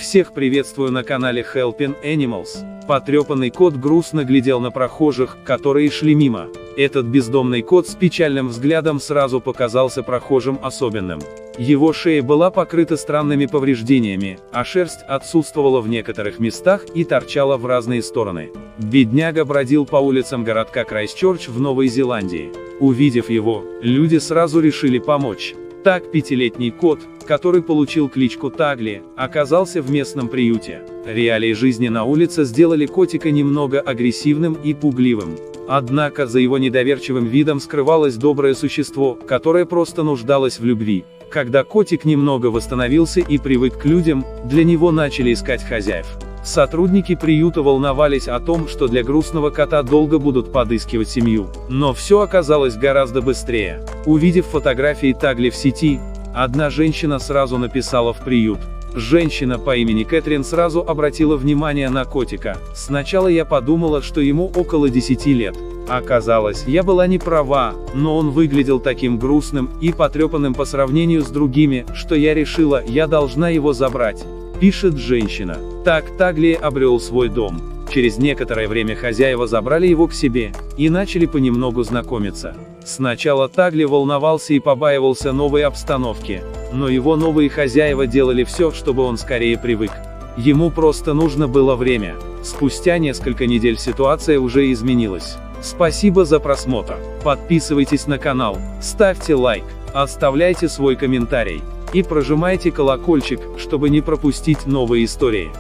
Всех приветствую на канале Helping Animals. Потрепанный кот грустно глядел на прохожих, которые шли мимо. Этот бездомный кот с печальным взглядом сразу показался прохожим особенным. Его шея была покрыта странными повреждениями, а шерсть отсутствовала в некоторых местах и торчала в разные стороны. Бедняга бродил по улицам городка Крайстчерч в Новой Зеландии. Увидев его, люди сразу решили помочь. Так пятилетний кот, который получил кличку Тагли, оказался в местном приюте. Реалии жизни на улице сделали котика немного агрессивным и пугливым. Однако за его недоверчивым видом скрывалось доброе существо, которое просто нуждалось в любви. Когда котик немного восстановился и привык к людям, для него начали искать хозяев. Сотрудники приюта волновались о том, что для грустного кота долго будут подыскивать семью. Но все оказалось гораздо быстрее. Увидев фотографии Тагли в сети, одна женщина сразу написала в приют. Женщина по имени Кэтрин сразу обратила внимание на котика. Сначала я подумала, что ему около 10 лет. Оказалось, я была не права, но он выглядел таким грустным и потрепанным по сравнению с другими, что я решила, я должна его забрать. Пишет женщина. Так Тагли обрел свой дом. Через некоторое время хозяева забрали его к себе и начали понемногу знакомиться. Сначала Тагли волновался и побаивался новой обстановки, но его новые хозяева делали все, чтобы он скорее привык. Ему просто нужно было время. Спустя несколько недель ситуация уже изменилась. Спасибо за просмотр. Подписывайтесь на канал, ставьте лайк, оставляйте свой комментарий и прожимайте колокольчик, чтобы не пропустить новые истории.